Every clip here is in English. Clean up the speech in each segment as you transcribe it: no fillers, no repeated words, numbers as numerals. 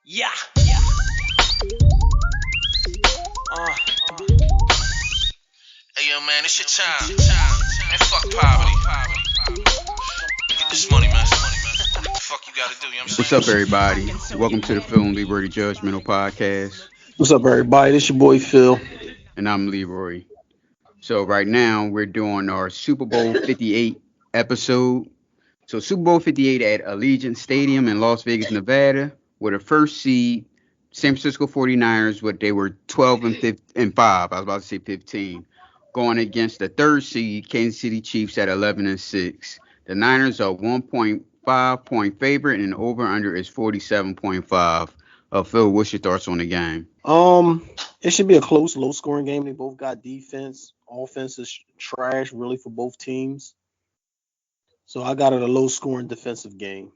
Yeah. Uh. Hey yo, man, it's your time. And fuck poverty. Get this money, man. Fuck you gotta do, you know what I'm What's up, saying? everybody? Welcome to the Phil and Leroy Judgmental Podcast, What's up, everybody? This your boy Phil. and I'm Leroy. So right now we're doing our Super Bowl 58 episode. So Super Bowl 58 at Allegiant Stadium in Las Vegas, Nevada, where the first seed San Francisco 49ers, what they were 12 and 5. I was about to say 15, going against the third seed Kansas City Chiefs at 11 and 6. The Niners are 1.5 point favorite, and the over under is 47.5. Phil, what's your thoughts on the game? It should be a close, low-scoring game. They both got defense. Offense is trash, really, for both teams. So I got it a low-scoring defensive game.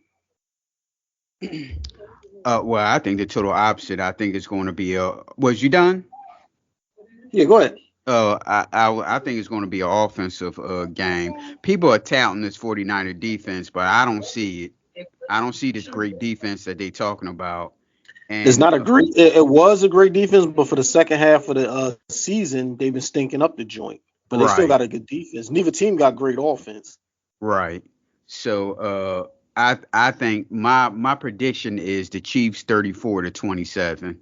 Well, I think the total opposite. I think it's going to be a. Was you done? Yeah, go ahead. I think it's going to be an offensive game. People are touting this 49er defense, but I don't see it. I don't see this great defense that they're talking about. It's And not a great. It was a great defense, but for the second half of the season, they've been stinking up the joint. But they still right, got a good defense. Neither team got great offense. right. So I think my prediction is the Chiefs 34-27.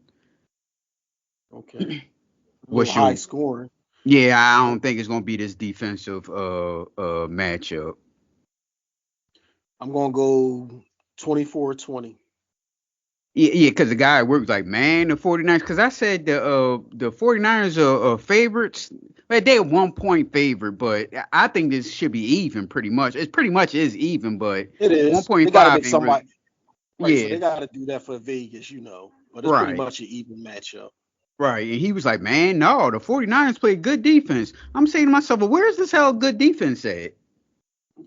Okay, a little What's high your scoring. Yeah, I don't think it's going to be this defensive matchup. I'm gonna go 24-20. Yeah, because the guy works like, man, the 49ers, because I said the 49ers are favorites. Like, they're 1 point favorite, but I think this should be even pretty much. It pretty much is even, but It is. They got to 1.5 make ain't really. somebody. Right, so Yeah, they got to do that for Vegas. But it's pretty right, much an even matchup. right. And he was like, man, no, the 49ers play good defense. I'm saying to myself, well, where's this hell good defense at?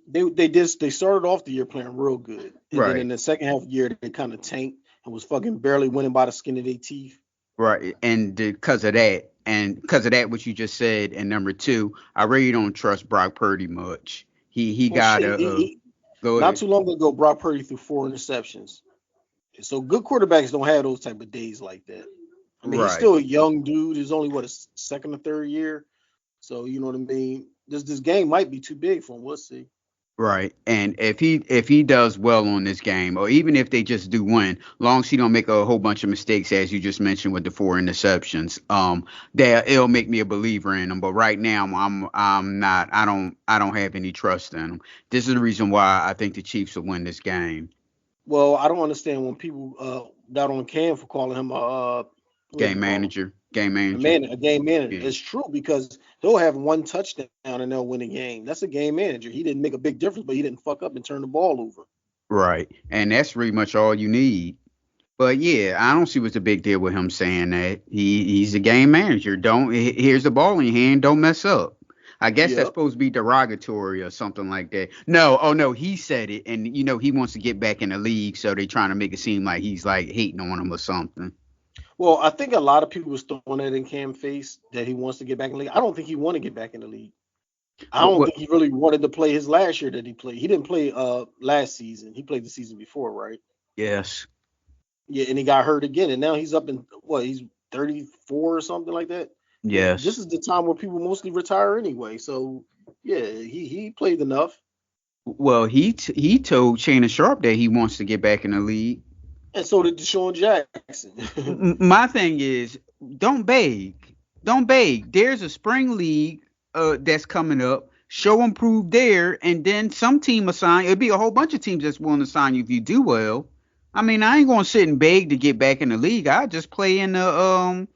They started off the year playing real good, and then in Right. the second half of the year they kind of tanked and was fucking barely winning by the skin of their teeth. Right, and because of that, what you just said, and number two, I really don't trust Brock Purdy much. He Well, got shit, a go not ahead. too long ago, Brock Purdy threw 4 interceptions. So good quarterbacks don't have those type of days like that. I mean, he's Right, still a young dude. He's only his second or third year. So you know what I mean. This game might be too big for him. We'll see. right. And if he does well on this game, or even if they just do win, long as he don't make a whole bunch of mistakes, as you just mentioned with the 4 interceptions, that it'll make me a believer in him. But right now, I'm not. I don't have any trust in him. This is the reason why I think the Chiefs will win this game. Well, I don't understand when people got on Cam for calling him what did he Game call him? manager, game manager. A game manager. Yeah. It's true because he'll have one touchdown and they'll win a game. That's a game manager. He didn't make a big difference, but he didn't fuck up and turn the ball over. Right. And that's pretty much all you need. But yeah, I don't see what's the big deal with him saying that. He's a game manager. Don't here's the ball in your hand, don't mess up. I guess that's Yep. supposed to be derogatory or something like that. No, oh no, he said it, and he wants to get back in the league, so they trying to make it seem like he's like hating on him or something. Well, I think a lot of people was throwing that in Cam's face that he wants to get back in the league. I don't think he want to get back in the league. I don't What? think he really wanted to play his last year that he played. He didn't play last season. He played the season before, right? Yes. Yeah, and he got hurt again, and now he's up in what? He's 34 or something like that. This Yes. is the time where people mostly retire anyway. So yeah, he played enough, Well, he told Shannon Sharp that he wants to get back in the league. and so did Deshaun Jackson. My thing is, don't beg, don't beg. There's a spring league that's coming up. Show and prove there, and then some team assign. It'll be a whole bunch of teams that's willing to sign you if you do well. I mean, I ain't gonna sit and beg to get back in the league. I just play in the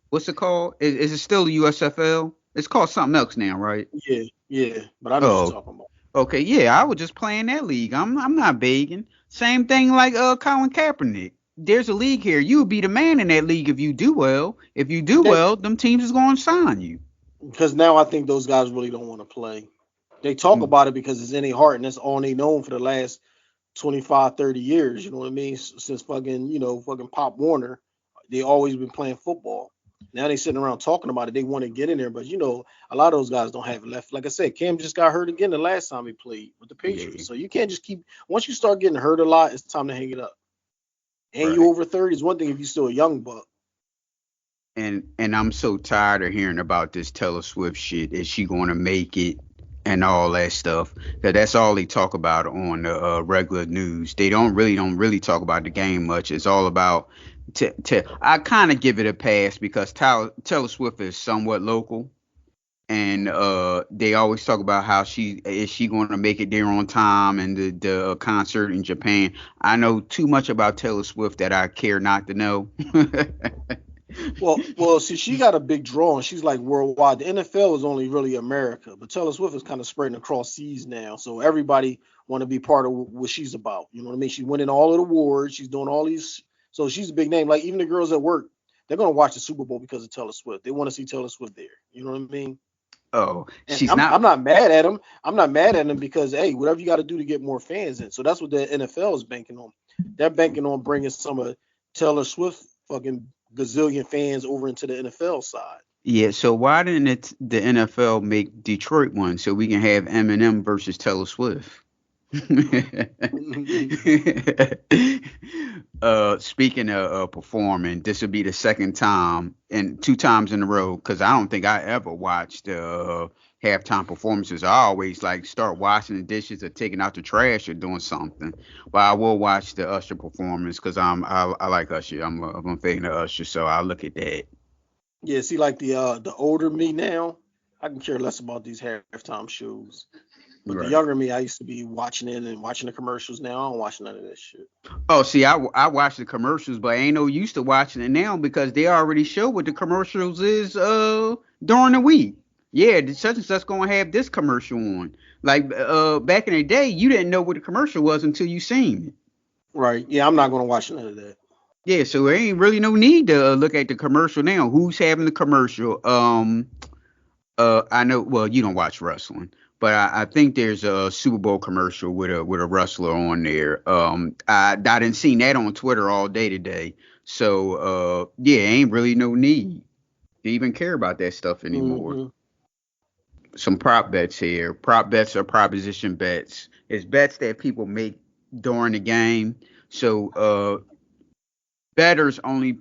what's it called? Is it still the USFL? It's called something else now, right? Yeah, yeah, but I know what you're Oh, talking about. okay, yeah. I would just play in that league. I'm not begging. Same thing like Colin Kaepernick. There's a league here. You would be the man in that league if you do well. If you do They, well, them teams is going to sign you. because now I think those guys really don't want to play. They talk about it because it's in their heart, and that's all they known for the last 25, 30 years. You know what I mean? Since fucking, fucking Pop Warner, they always been playing football. Now they sitting around talking about it. They want to get in there, but a lot of those guys don't have it left. Like I said, Cam just got hurt again the last time he played with the Yeah. Patriots. So you can't just keep. Once you start getting hurt a lot, it's time to hang it up. And Right. you over 30 is one thing if you still a young buck. And I'm so tired of hearing about this Taylor Swift shit. Is she going to make it and all that stuff? That's all they talk about on the regular news. They don't really talk about the game much. It's all about. I kind of give it a pass because Taylor Swift is somewhat local, and they always talk about how she going to make it there on time, and the concert in Japan. I know too much about Taylor Swift that I care not to know. Well, see, she got a big draw, and she's like worldwide. The NFL is only really America, but Taylor Swift is kind of spreading across seas now, so everybody want to be part of what she's about. You know what I mean? She's winning all of the awards. She's doing all these, so she's a big name. Like even the girls at work, they're gonna watch the Super Bowl because of Taylor Swift. They want to see Taylor Swift there. You know what I mean? Oh, And she's I'm not. not mad at them. I'm not mad at them because hey, whatever you got to do to get more fans in. So that's what the NFL is banking on. They're banking on bringing some of Taylor Swift fucking gazillion fans over into the NFL side. Yeah, so why didn't the NFL make Detroit one so we can have Eminem versus Taylor Swift? Speaking of performing, this would be the second time and 2 times in a row because I don't think I ever watched halftime performances. I always like start washing the dishes or taking out the trash or doing something. But I will watch the Usher performance because I like Usher. I'm a fan of Usher, so I look at that. Yeah, see, like the older me now, I can care less about these halftime shows. But the Right. younger me, I used to be watching it and watching the commercials. Now I don't watch none of that shit. Oh, see, I watch the commercials, but I ain't no used to watching it now because they already show what the commercials is during the week. Yeah, such and such gonna have this commercial on. Like back in the day, you didn't know what the commercial was until you seen it. Right? Yeah, I'm not gonna watch none of that. Yeah, so there ain't really no need to look at the commercial now. Who's having the commercial? I know. Well, you don't watch wrestling, but I think there's a Super Bowl commercial with a wrestler on there. I didn't see that on Twitter all day today. So yeah, ain't really no need to even care about that stuff anymore. Hmm. Some prop bets here. Prop bets are proposition bets. It's bets that people make during the game. So betters only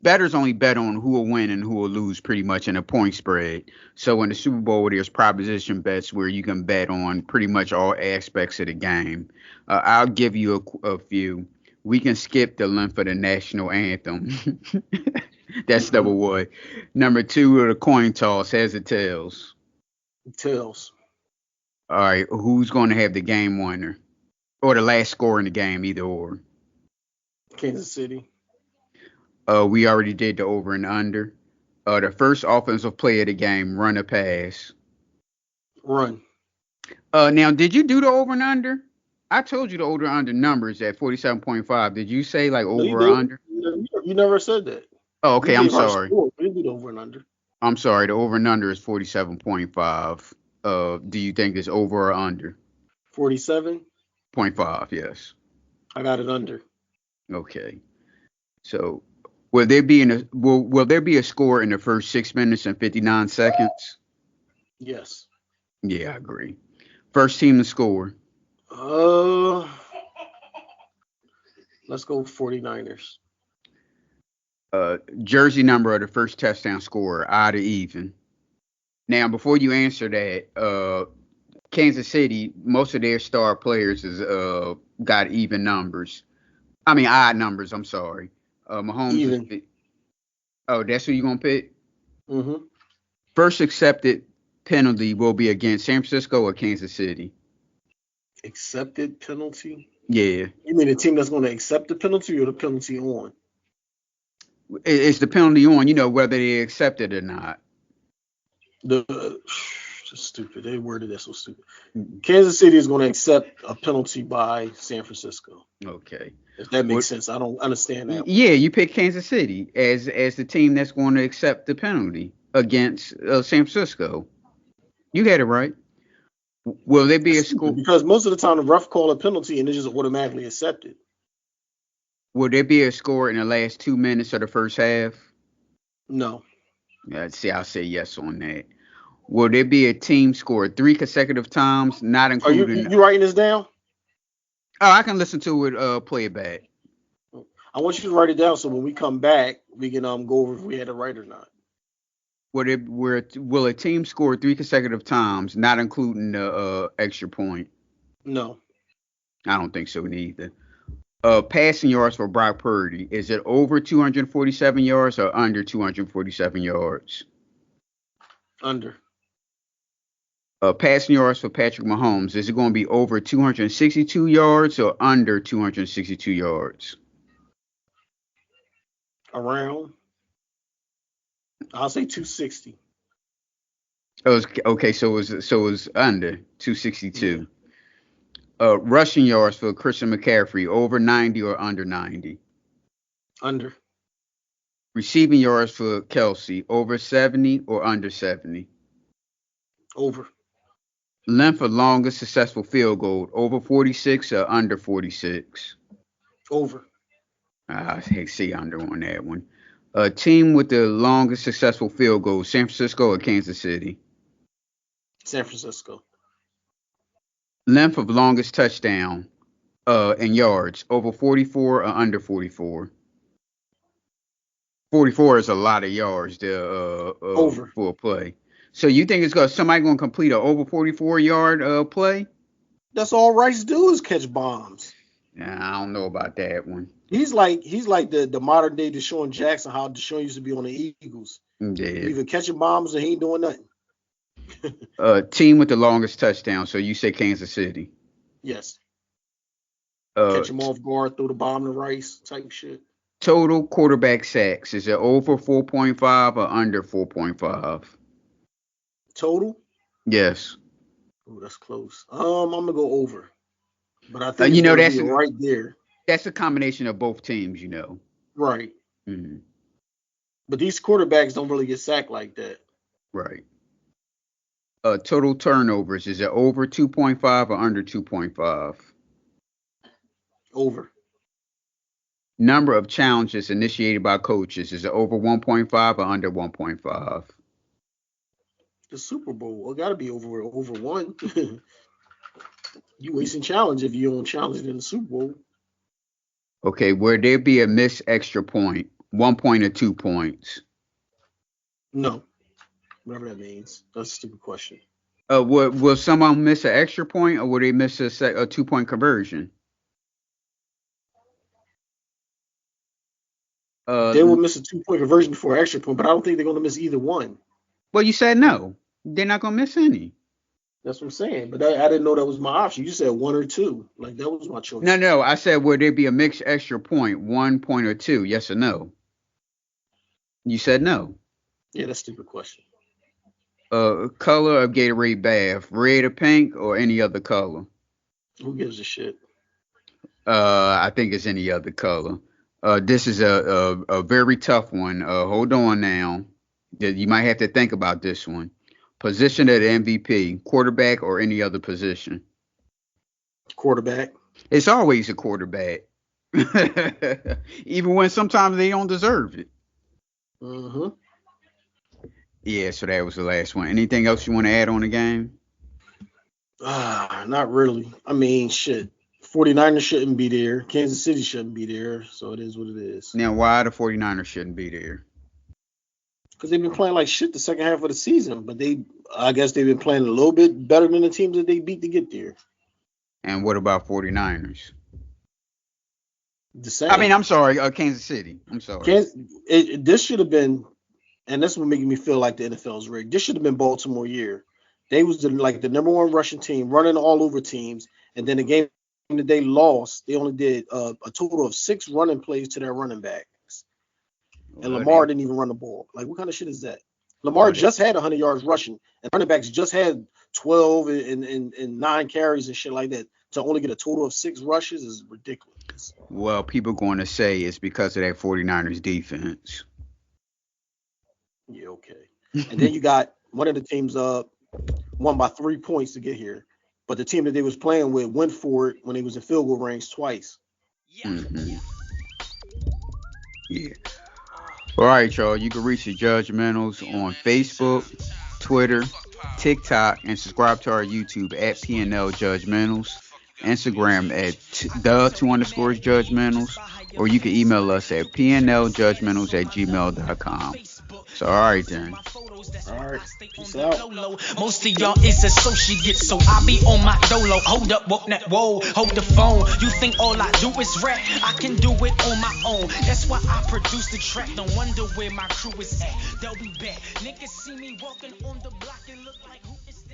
bettors only bet on who will win and who will lose pretty much in a point spread. So in the Super Bowl, there's proposition bets where you can bet on pretty much all aspects of the game. I'll give you a few. We can skip the length of the national anthem. That's number one. Number two, the coin toss, heads or tails. Tails. All right, who's going to have the game winner or the last score in the game, either or? Kansas City. We already did the over and under. The first offensive play of the game, run or pass. Run. Now, did you do the over and under? I told you the over and under numbers at 47.5. Did you say like No, you over or did. under? You never said that. Oh, okay. You I'm gave our sorry. score. We didn't do the over and under. I'm sorry. The over and under is 47.5. Do you think it's over or under? 47. 0.5, yes. I got it under. Okay. So will there be will there be a score in the first 6 minutes and 59 seconds? Yes. Yeah, I agree. First team to score. Let's go 49ers. Jersey number of the first touchdown scorer, odd or even. Now, before you answer that, Kansas City, most of their star players is got even numbers. I mean odd numbers. I'm sorry. Mahomes. Even. Oh, that's who you gonna pick? Mm-hmm. First accepted penalty will be against San Francisco or Kansas City. Accepted penalty? Yeah, You mean the team that's going to accept the penalty or the penalty on? it's the penalty on. You know whether they accept it or not. Just stupid. They worded that so stupid. Kansas City is going to accept a penalty by San Francisco. Okay. If that makes sense. I don't understand that. Yeah, you pick Kansas City as the team that's going to accept the penalty against San Francisco. You had it right. Will there be a score? Because most of the time the ref call a penalty and it's just automatically accepted. Will there be a score in the last 2 minutes of the first half? No. See, I'll say yes on that. Will there be a team score 3 consecutive times, not including? Are you writing this down? Oh, I can listen to it, play it back. I want you to write it down so when we come back, we can go over if we had it right or not. Will a team score 3 consecutive times, not including the extra point? No. I don't think so neither. Passing yards for Brock Purdy, is it over 247 yards or under 247 yards? Under. Passing yards for Patrick Mahomes, is it going to be over 262 yards or under 262 yards? Around. I'll say 260. Okay, so it was under 262. Rushing yards for Christian McCaffrey, over 90 or under 90? Under. Receiving yards for Kelsey, over 70 or under 70? Over. Length of longest successful field goal, over 46 or under 46? Over. I see under on that one. Team with the longest successful field goal, San Francisco or Kansas City? San Francisco. Length of longest touchdown in yards, over 44 or under 44? 44 is a lot of yards there Over. for a play. So you think somebody going to complete an over 44-yard play? That's all Rice do is catch bombs. Nah, I don't know about that one. He's like the modern day Deshaun Jackson, how Deshaun used to be on the Eagles. Yeah. Either catching bombs or he ain't doing nothing. Team with the longest touchdown. So you say Kansas City? Yes. Catch him off guard, throw the bomb to Rice type shit. Total quarterback sacks. Is it over 4.5 or under 4.5? Total? Yes. Oh, that's close. I'm gonna go over. But I think that's right there. That's a combination of both teams, Right. Mm-hmm. But these quarterbacks don't really get sacked like that. Right. Total turnovers, is it over 2.5 or under 2.5? Over. Number of challenges initiated by coaches, is it over 1.5 or under 1.5? The Super Bowl, it got to be over one. You wasting challenge if you don't challenge in the Super Bowl. Okay, will there be a missed extra point, 1 point or 2 points? No. Whatever that means. That's a stupid question. Will someone miss an extra point or will they miss a 2-point conversion? They will miss a 2-point conversion before an extra point, but I don't think they're going to miss either one. Well, you said no. They're not going to miss any. That's what I'm saying. But I didn't know that was my option. You said 1 or 2. Like, that was my choice. No. I said, will there be a mixed extra point, 1 point or 2? Yes or no? You said no. Yeah, that's a stupid question. Color of Gatorade bath, red or pink or any other color? Who gives a shit? I think it's any other color. This is a very tough one. Hold on now. You might have to think about this one. Position at MVP, quarterback or any other position? Quarterback. It's always a quarterback. Even when sometimes they don't deserve it. Mm-hmm. Yeah, so that was the last one. Anything else you want to add on the game? Not really. I mean, shit. 49ers shouldn't be there. Kansas City shouldn't be there. So it is what it is. Now, why the 49ers shouldn't be there? Because they've been playing like shit the second half of the season. But I guess they've been playing a little bit better than the teams that they beat to get there. And what about 49ers? The same. I mean, I'm sorry, Kansas City. I'm sorry. This should have been, and that's what making me feel like the NFL's rigged. This should have been Baltimore year. They was the number one rushing team, running all over teams. And then the game that they lost, they only did a total of 6 running plays to their running backs. And Lamar didn't even run the ball. Like, what kind of shit is that? Lamar just had 100 yards rushing, and running backs just had 12 and 9 carries and shit like that. To only get a total of 6 rushes is ridiculous. Well, people going to say it's because of that 49ers defense. Yeah, okay. And then you got one of the teams won by 3 points to get here. But the team that they was playing with went for it when they was in field goal range twice. Mm-hmm. Yeah. All right, y'all. You can reach the Judgementals on Facebook, Twitter, TikTok, and subscribe to our YouTube at pnljudgementals, Instagram at _Judgementals, or you can email us at pnljudgementals@gmail.com. So, all right, then. All right. Peace out. Most of y'all is associates, so I be on my dolo. Hold up, walk that whoa, hold the phone. You think all I do is rap? I can do it on my own. That's why I produce the track. Don't wonder where my crew is at. They'll be back. Niggas see me walking on the block and look like who is that?